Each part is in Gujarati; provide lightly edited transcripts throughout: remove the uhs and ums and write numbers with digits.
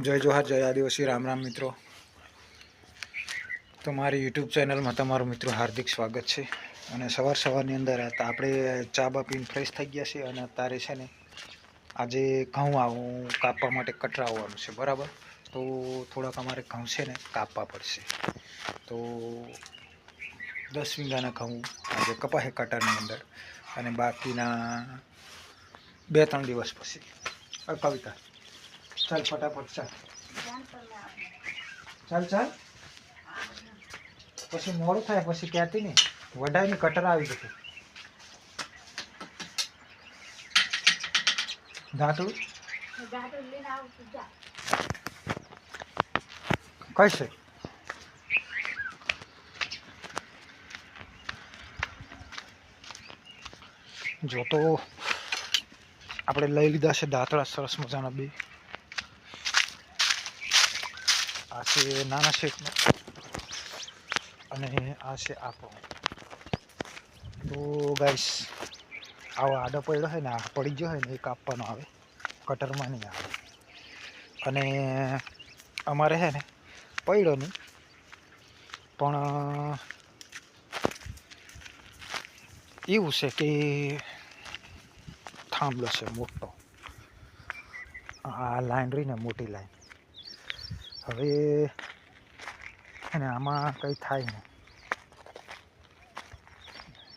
જય જોહાર, જય આદિવાસી, રામ રામ મિત્રો. તો મારી યુટ્યુબ ચેનલમાં તમારું મિત્રો હાર્દિક સ્વાગત છે. અને સવારની અંદર આપણે ચા બા પીને ફ્રેશ થઈ ગયા છે. અને અત્યારે છે ને આજે ઘઉં કાપવા માટે કટરા આવવાનું છે, બરાબર. તો થોડાક અમારે ઘઉં છે ને કાપવા પડશે. તો 10 વીઘાના ઘઉં આજે કપાશે કટરની અંદર. અને બાકીના 2-3 દિવસ પછી. કવિતા ચાલ ફટાફટ ચાલ પછી મોડું થાય, પછી કહેતી ને વઢાઈની કટર આવી જતી. દાંતડું કઈ છે? જો તો આપણે લઈ લીધા છે દાંતડા સરસ મજાના બે. આ છે નાના શેકનો અને આ છે આપણો. તો ગાઈસ આવો આડો પડ્યો હોય ને, આ પડી ગયો હોય ને, એ કાપવાનો આવે, કટરમાં નહીં આવે. અને અમારે છે ને પડ્યો નહીં, પણ એવું છે કે થાંભલો છે મોટો. આ લાઈન રહી ને મોટી લાઈન. હવે અને આમાં કંઈ થાય નહીં.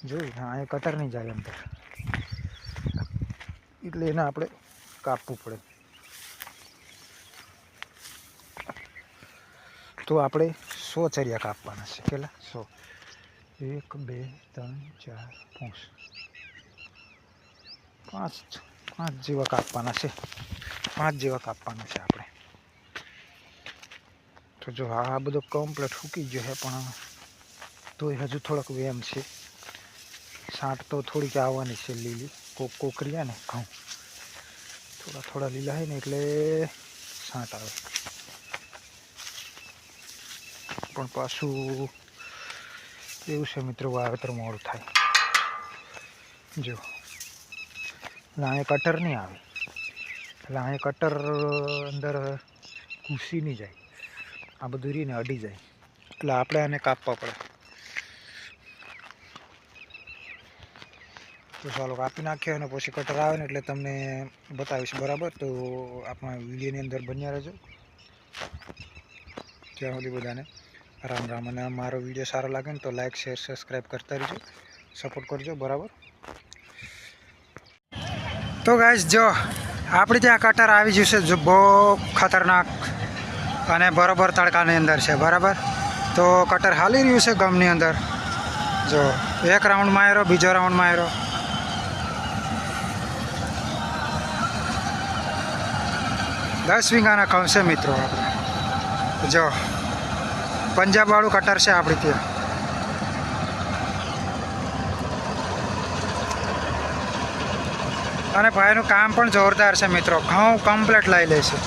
જોયું હા, એ કટર નહીં જાય અંદર, એટલે એને આપણે કાપવું પડે. તો આપણે 100 ચરિયા કાપવાના છે. કેટલા? 100, 1, 2, 3, 4, 5, 5 જેવા કાપવાના છે. 5 જેવા કાપવાના છે આપણે. તો જો આ બધો કમ્પ્લીટ ફૂકી ગયો છે, પણ તોય હજુ થોડોક વેમ છે. સાંટ તો થોડીક આવવાની છે લીલી, કોકરિયા ને ઘઉં થોડા લીલા હોય ને એટલે સાંટ આવે. પણ પાછું એવું છે મિત્રો, વાવેતર મોડું થાય. જો લાએ કટર નહીં આવે, લાએ કટર અંદર ઘૂસી નહીં જાય, આ બધું રીને અડી જાય, એટલે આપણે આને કાપવા પડે. તો ચાલો કાપી નાખ્યો, અને પછી કટર આવે ને એટલે તમને બતાવીશ, બરાબર. તો આપણા વિડીયોની અંદર બન્યા રહેજો. ત્યાં સુધી બધાને રામ રામ. અને મારો વિડીયો સારો લાગે ને તો લાઈક, શેર, સબસ્ક્રાઈબ કરતા રહેજો, સપોર્ટ કરજો, બરાબર. તો ગાઈસ જો આપણે ત્યાં કટર આવી જશે, જો બહુ ખતરનાક અને બરાબર તડકાની અંદર છે, બરાબર. તો કટર હાલી રહ્યું છે ગમની અંદર. જો એક રાઉન્ડ માર્યો, બીજો રાઉન્ડ માર્યો. દસ વીઘાના ઘઉં છે મિત્રો આપણે. જો પંજાબવાળું કટર છે આપણે ત્યાં. અને ભાઈનું કામ પણ જોરદાર છે મિત્રો, ઘઉં કમ્પ્લીટ લઈ લે છે.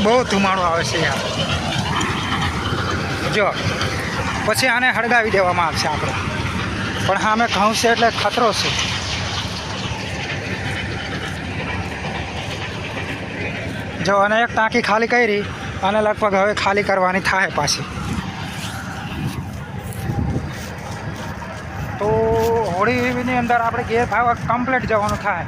બહુ ધુમાડો આવે છે યાર. જો પછી આને હળગાવી દેવામાં આવશે આપણે, પણ સામે ઘઉં છે એટલે ખતરો છે. જો અને એક ટાંકી ખાલી કરી, અને લગભગ હવે ખાલી કરવાની થાય પાછી. તો હોળીની અંદર આપણે ગેર ભાવ કમ્પ્લીટ જવાનું થાય.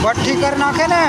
ભઠ્ઠી કરી નાખે ને.